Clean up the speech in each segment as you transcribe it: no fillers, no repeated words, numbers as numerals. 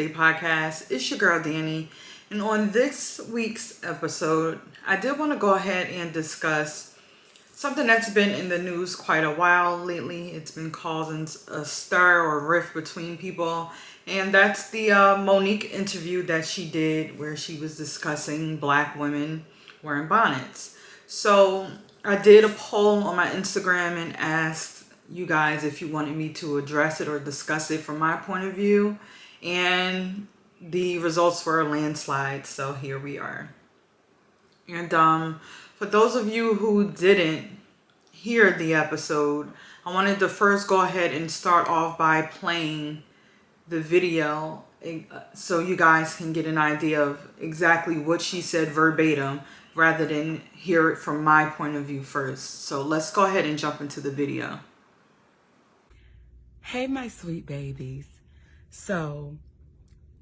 PSA podcast. It's your girl Danny, and on this week's episode, I did want to go ahead and discuss something that's been in the news quite a while lately. It's been causing a stir or rift between people, and that's the Monique interview that she did where she was discussing black women wearing bonnets. So I did a poll on my Instagram and asked you guys if you wanted me to address it or discuss it from my point of view, and the results were a landslide. So here we are. And for those of you who didn't hear the episode, I wanted to first go ahead and start off by playing the video so you guys can get an idea of exactly what she said verbatim rather than hear it from my point of view first. So let's go ahead and jump into the video. Hey, my sweet babies. So,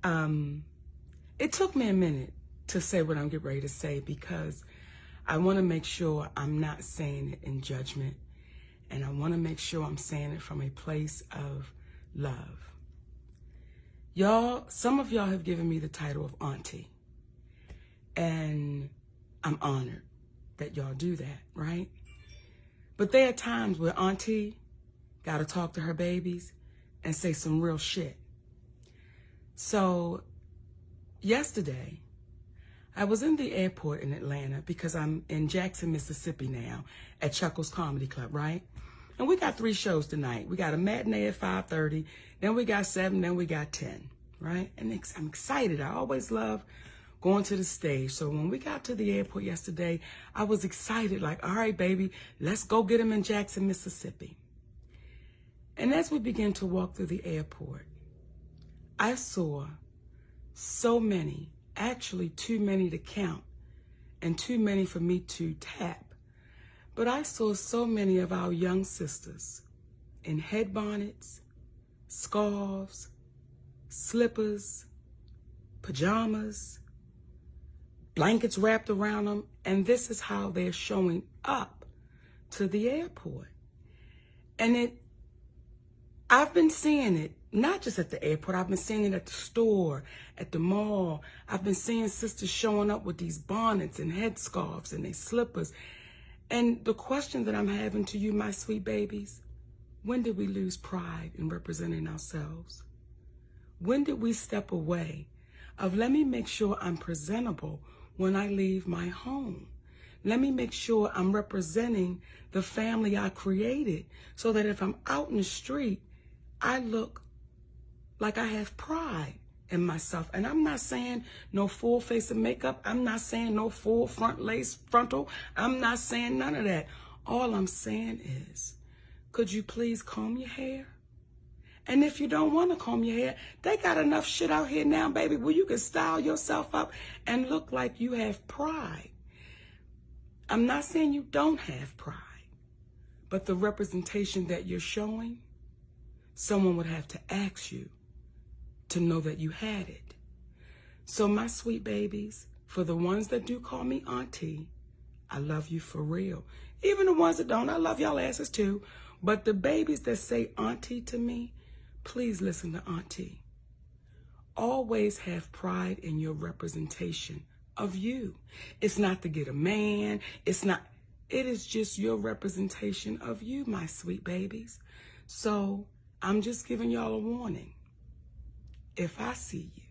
it took me a minute to say what I'm getting ready to say because I want to make sure I'm not saying it in judgment, and I want to make sure I'm saying it from a place of love. Y'all, some of y'all have given me the title of auntie, and I'm honored that y'all do that, right? But there are times where auntie got to talk to her babies and say some real shit. So yesterday, I was in the airport in Atlanta because I'm in Jackson, Mississippi now at Chuckles Comedy Club, right? And we got 3 shows tonight. We got a matinee at 5:30, then we got 7, then we got 10, right? And I'm excited. I always love going to the stage. So when we got to the airport yesterday, I was excited, like, all right, baby, let's go get them in Jackson, Mississippi. And as we began to walk through the airport, I saw so many, actually too many to count and too many for me to tap. But I saw so many of our young sisters in head bonnets, scarves, slippers, pajamas, blankets wrapped around them, and this is how they're showing up to the airport. And I've been seeing it, not just at the airport, I've been seeing it at the store, at the mall. I've been seeing sisters showing up with these bonnets and headscarves and their slippers. And the question that I'm having to you, my sweet babies, when did we lose pride in representing ourselves? When did we step away of, let me make sure I'm presentable when I leave my home? Let me make sure I'm representing the family I created so that if I'm out in the street, I look like I have pride in myself. And I'm not saying no full face of makeup. I'm not saying no full front lace frontal. I'm not saying none of that. All I'm saying is, could you please comb your hair? And if you don't want to comb your hair, they got enough shit out here now, baby, where you can style yourself up and look like you have pride. I'm not saying you don't have pride, but the representation that you're showing, someone would have to ask you to know that you had it. So my sweet babies, for the ones that do call me auntie, I love you for real. Even the ones that don't, I love y'all asses too. But the babies that say auntie to me, please listen to auntie. Always have pride in your representation of you. It's not to get a man. It is just your representation of you, my sweet babies. So I'm just giving y'all a warning. If I see you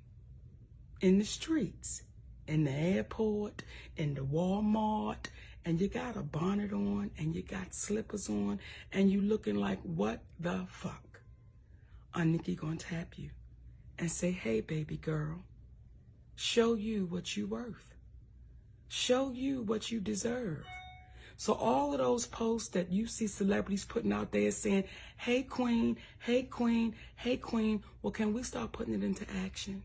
in the streets, in the airport, in the Walmart, and you got a bonnet on and you got slippers on and you looking like what the fuck, Aunt Nikki gonna tap you and say, hey, baby girl, show you what you worth. Show you what you deserve. So all of those posts that you see celebrities putting out there saying, hey, queen, hey, queen, hey, queen, well, can we start putting it into action?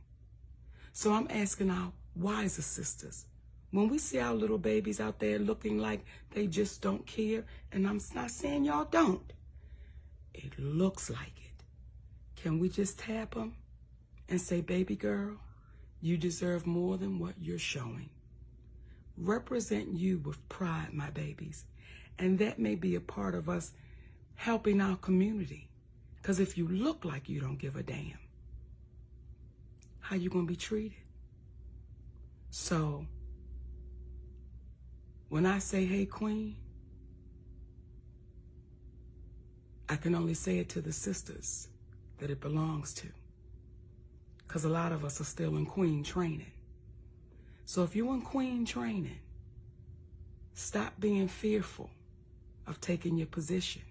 So I'm asking our wiser sisters, when we see our little babies out there looking like they just don't care, and I'm not saying y'all don't, it looks like it. Can we just tap them and say, baby girl, you deserve more than what you're showing. Represent you with pride, my babies. And that may be a part of us helping our community. Because if you look like you don't give a damn, how you gonna be treated. So when I say, hey, queen, I can only say it to the sisters that it belongs to, because a lot of us are still in queen training. So if you're in queen training, stop being fearful of taking your position.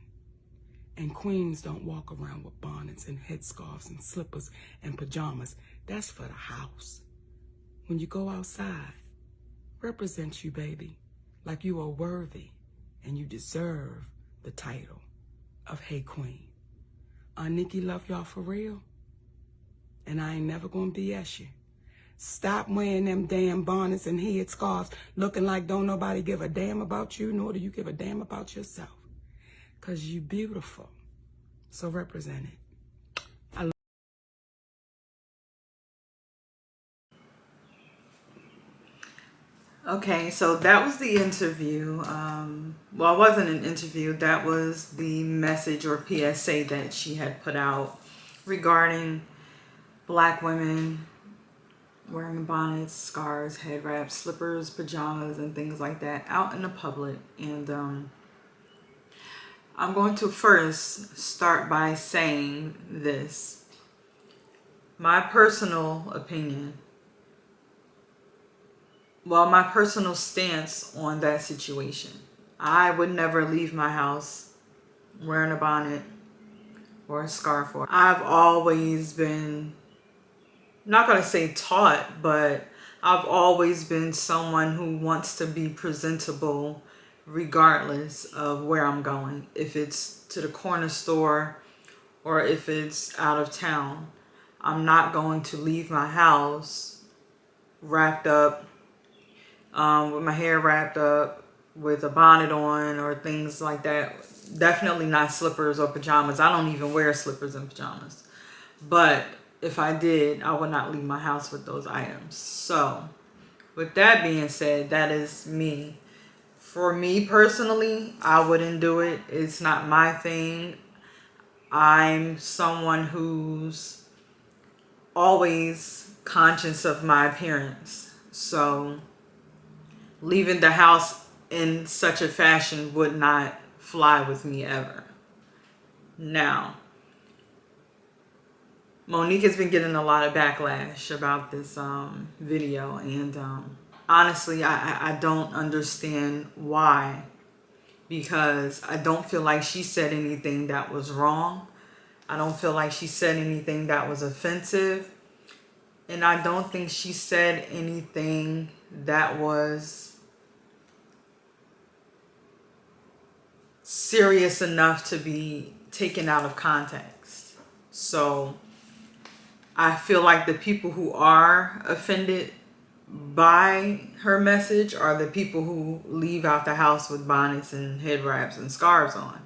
And queens don't walk around with bonnets and headscarves and slippers and pajamas. That's for the house. When you go outside, represent you, baby, like you are worthy and you deserve the title of Hey Queen. Nikki love y'all for real, and I ain't never gonna BS you. Stop wearing them damn bonnets and headscarves looking like don't nobody give a damn about you, nor do you give a damn about yourself. Because you beautiful. So represent it. Okay, so that was the interview. Well, it wasn't an interview. That was the message or PSA that she had put out regarding black women wearing bonnets, scarves, head wraps, slippers, pajamas, and things like that out in the public. And I'm going to first start by saying this. My personal opinion, well, my personal stance on that situation. I would never leave my house wearing a bonnet or a scarf. I've always been, not going to say taught, but I've always been someone who wants to be presentable regardless of where I'm going. If it's to the corner store or if it's out of town, I'm not going to leave my house wrapped up, with my hair wrapped up, with a bonnet on or things like that. Definitely not slippers or pajamas. I don't even wear slippers and pajamas. But if I did, I would not leave my house with those items. So with that being said, that is me. For me personally, I wouldn't do it. It's not my thing. I'm someone who's always conscious of my appearance. So leaving the house in such a fashion would not fly with me ever. Now, Monique has been getting a lot of backlash about this video, and honestly, I don't understand why, because I don't feel like she said anything that was wrong. I don't feel like she said anything that was offensive, and I don't think she said anything that was serious enough to be taken out of context. So I feel like the people who are offended by her message are the people who leave out the house with bonnets and head wraps and scarves on.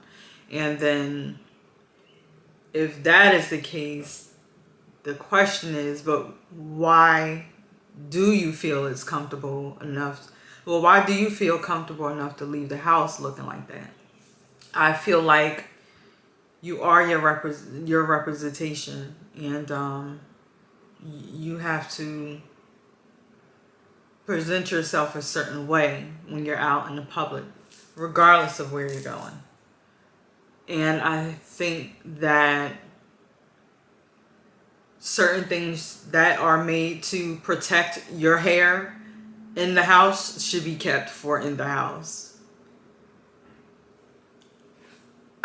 And then if that is the case, the question is, but why do you feel it's comfortable enough? Well, why do you feel comfortable enough to leave the house looking like that? I feel like you are your representation, and you have to present yourself a certain way when you're out in the public, regardless of where you're going. And I think that certain things that are made to protect your hair in the house should be kept for in the house.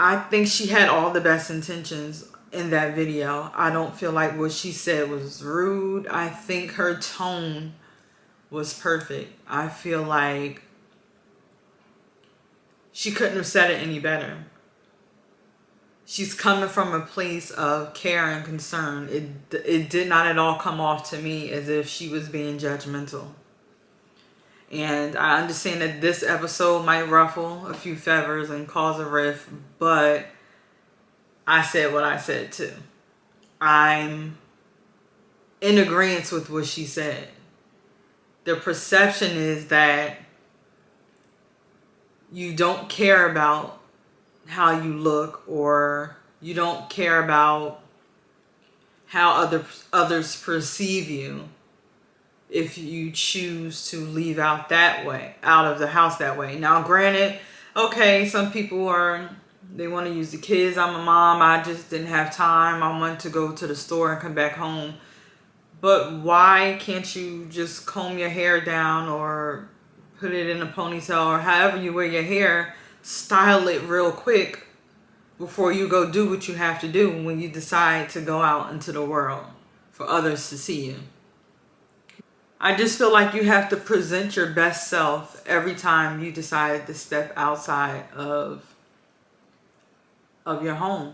I think she had all the best intentions in that video. I don't feel like what she said was rude. I think her tone was perfect. I feel like she couldn't have said it any better. She's coming from a place of care and concern. It did not at all come off to me as if she was being judgmental. And I understand that this episode might ruffle a few feathers and cause a rift, but I said what I said too. I'm in agreement with what she said. The perception is that you don't care about how you look, or you don't care about how others perceive you if you choose to leave out that way, out of the house that way. Now, granted, okay, some people they want to use the kids. I'm a mom. I just didn't have time. I wanted to go to the store and come back home. But why can't you just comb your hair down or put it in a ponytail or however you wear your hair, style it real quick before you go do what you have to do when you decide to go out into the world for others to see you? I just feel like you have to present your best self every time you decide to step outside of your home.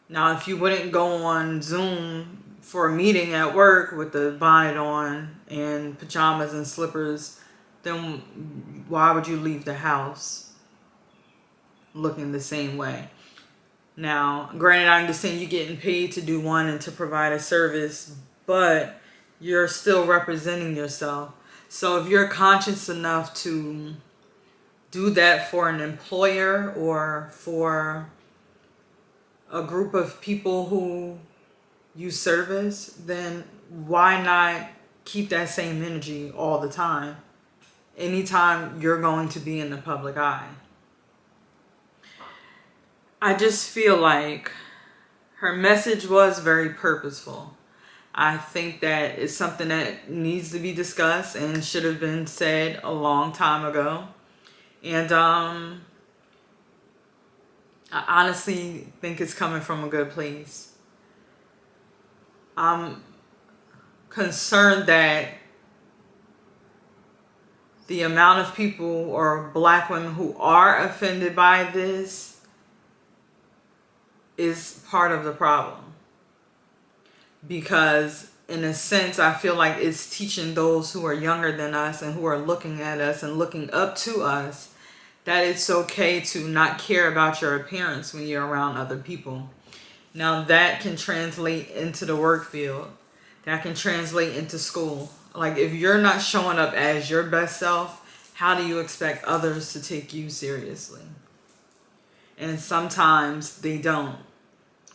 Now, if you wouldn't go on Zoom for a meeting at work with the bonnet on and pajamas and slippers, then why would you leave the house looking the same way? Now, granted, I understand you're getting paid to do one and to provide a service, but you're still representing yourself. So if you're conscious enough to do that for an employer or for a group of people who you service, then why not keep that same energy all the time, anytime you're going to be in the public eye? I just feel like her message was very purposeful. I think that it's something that needs to be discussed and should have been said a long time ago. And I honestly think it's coming from a good place. I'm concerned that the amount of people or black women who are offended by this is part of the problem. Because in a sense, I feel like it's teaching those who are younger than us and who are looking at us and looking up to us that it's okay to not care about your appearance when you're around other people. Now that can translate into the work field. That can translate into school. Like, if you're not showing up as your best self, how do you expect others to take you seriously? And sometimes they don't,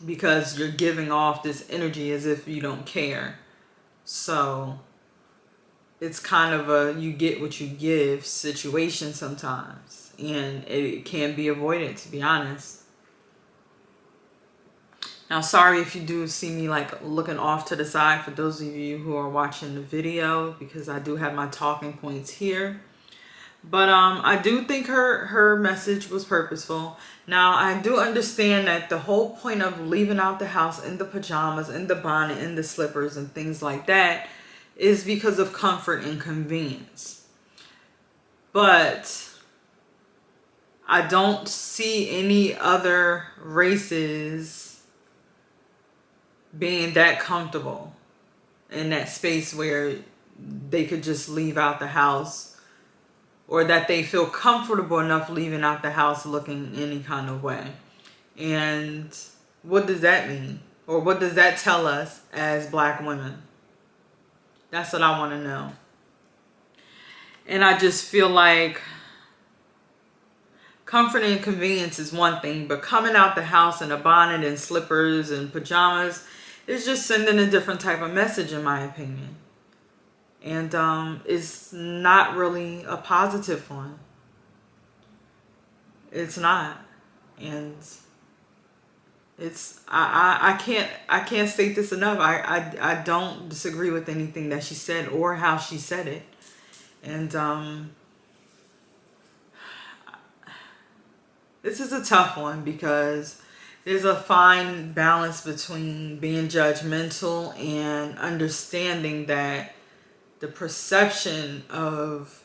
because you're giving off this energy as if you don't care. So it's kind of a you get what you give situation sometimes. And it can be avoided, to be honest. Now, sorry if you do see me like looking off to the side, for those of you who are watching the video, because I do have my talking points here. But I do think her message was purposeful. Now, I do understand that the whole point of leaving out the house in the pajamas, in the bonnet, in the slippers, and things like that is because of comfort and convenience. But I don't see any other races being that comfortable in that space where they could just leave out the house, or that they feel comfortable enough leaving out the house looking any kind of way. And what does that mean? Or what does that tell us as black women? That's what I want to know. And I just feel like comfort and convenience is one thing, but coming out the house in a bonnet and slippers and pajamas is just sending a different type of message, in my opinion. And it's not really a positive one. It's not. And it's I can't state this enough. I don't disagree with anything that she said or how she said it. And this is a tough one, because there's a fine balance between being judgmental and understanding that the perception of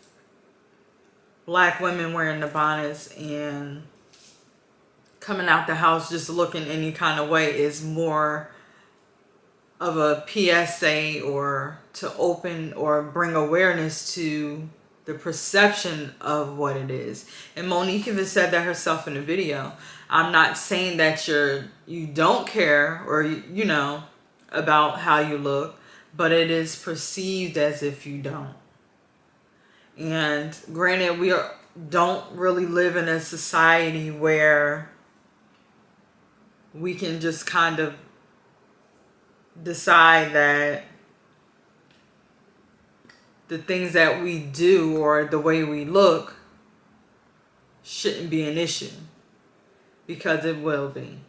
black women wearing the bonnets and coming out the house just looking any kind of way is more of a PSA, or to open or bring awareness to the perception of what it is. And Monique even said that herself in the video. I'm not saying that you don't care, or you know, about how you look, but it is perceived as if you don't. And granted, don't really live in a society where we can just kind of decide that the things that we do or the way we look shouldn't be an issue, because it will be.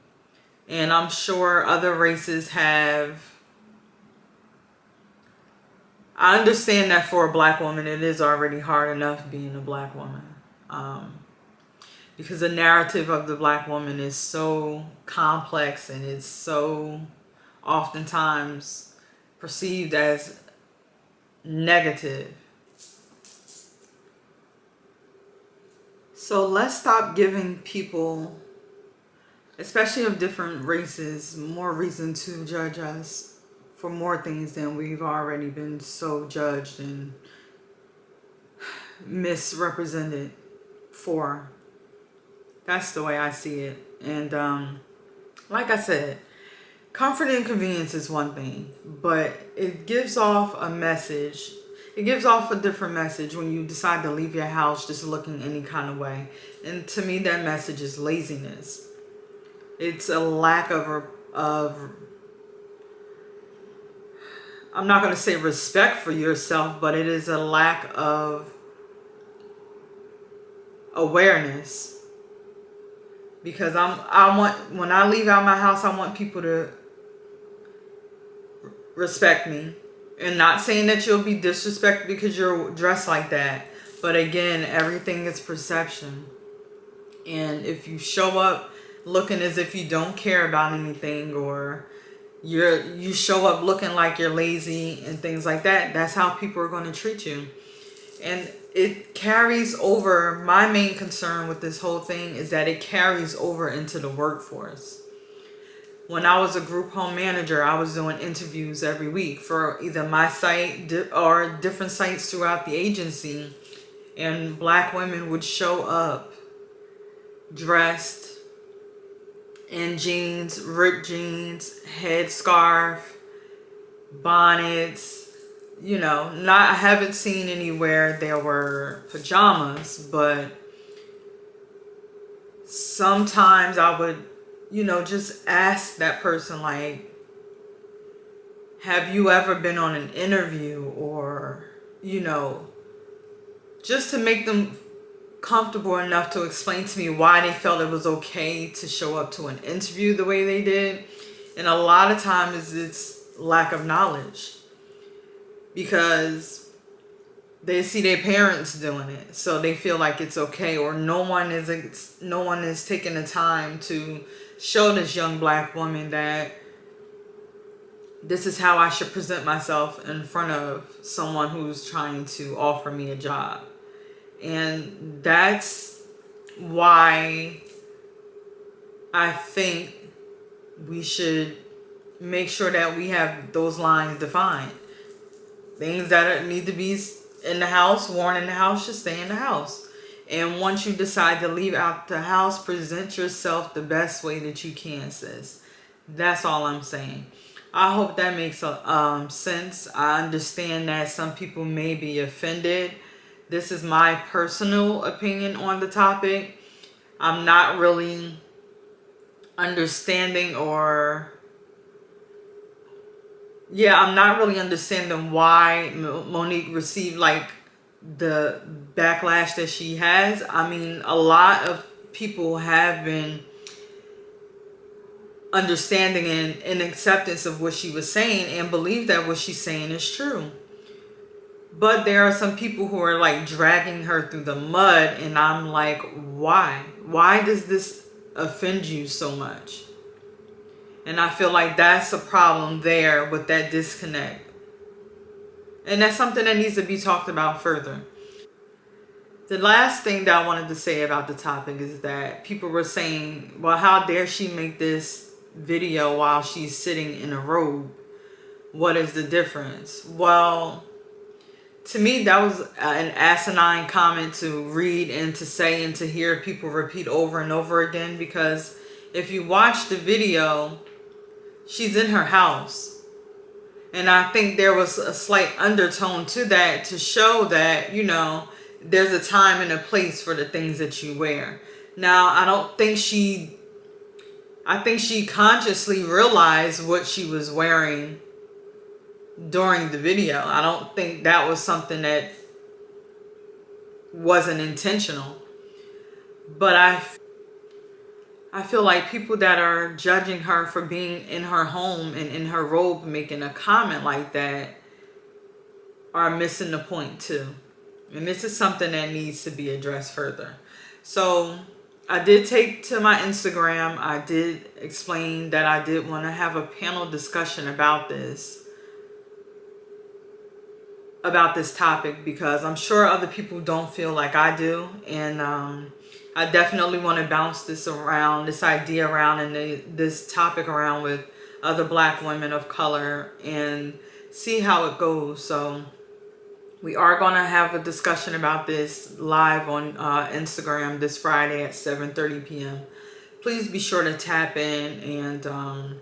And I'm sure other races have. I understand that for a black woman, it is already hard enough being a black woman. Because the narrative of the black woman is so complex and it's so oftentimes perceived as negative. So let's stop giving people, especially of different races, more reason to judge us for more things than we've already been so judged and misrepresented for. That's the way I see it. And like I said, comfort and convenience is one thing, but it gives off a message. It gives off a different message when you decide to leave your house just looking any kind of way. And to me, that message is laziness. It's a lack of I'm not going to say respect for yourself, but it is a lack of awareness. Because I want, when I leave out my house, I want people to respect me. And not saying that you'll be disrespected because you're dressed like that. But again, everything is perception. And if you show up looking as if you don't care about anything, or you show up looking like you're lazy and things like that, that's how people are going to treat you. And it carries over. My main concern with this whole thing is that it carries over into the workforce. When I was a group home manager, I was doing interviews every week for either my site or different sites throughout the agency. And black women would show up dressed in jeans, ripped jeans, headscarf, bonnets. You know, I haven't seen anywhere there were pajamas, but sometimes I would, just ask that person, like, have you ever been on an interview? Or, just to make them comfortable enough to explain to me why they felt it was okay to show up to an interview the way they did. And a lot of times it's lack of knowledge, because they see their parents doing it, so they feel like it's okay. Or no one is taking the time to show this young black woman that this is how I should present myself in front of someone who's trying to offer me a job. And that's why I think we should make sure that we have those lines defined. Things that need to be in the house, worn in the house, should stay in the house. And once you decide to leave out the house, present yourself the best way that you can, sis. That's all I'm saying. I hope that makes sense. I understand that some people may be offended. This is my personal opinion on the topic. I'm not really understanding I'm not really understanding why Monique received like the backlash that she has. I mean, a lot of people have been understanding and acceptance of what she was saying and believe that what she's saying is true. But there are some people who are like dragging her through the mud, and I'm like, why? Why does this offend you so much? And I feel like that's a problem there with that disconnect. And that's something that needs to be talked about further. The last thing that I wanted to say about the topic is that people were saying, well, how dare she make this video while she's sitting in a robe? What is the difference? Well, to me, that was an asinine comment to read and to say and to hear people repeat over and over again. Because if you watch the video, she's in her house. And I think there was a slight undertone to that to show that, there's a time and a place for the things that you wear. Now, I don't think she I think she consciously realized what she was wearing during the video. I don't think that was something that wasn't intentional. But I feel like people that are judging her for being in her home and in her robe making a comment like that are missing the point too. And this is something that needs to be addressed further. So I did take to my Instagram. I did explain that I did want to have a panel discussion about this topic, because I'm sure other people don't feel like I do. And I definitely want to bounce this idea around, and this topic around with other Black women of color and see how it goes. So we are going to have a discussion about this live on Instagram this Friday at 7:30 p.m. Please be sure to tap in, and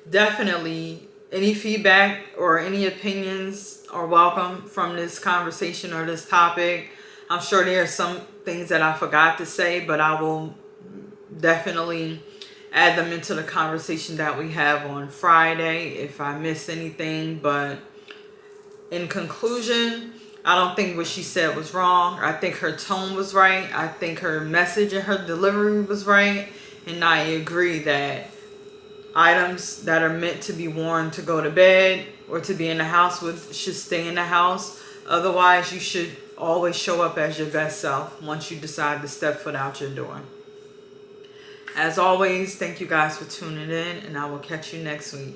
definitely any feedback or any opinions are welcome from this conversation or this topic. I'm sure there are some things that I forgot to say, but I will definitely add them into the conversation that we have on Friday if I miss anything. But in conclusion, I don't think what she said was wrong. I think her tone was right. I think her message and her delivery was right. And I agree that items that are meant to be worn to go to bed or to be in the house with should stay in the house. Otherwise, you should always show up as your best self once you decide to step foot out your door. As always, thank you guys for tuning in, and I will catch you next week.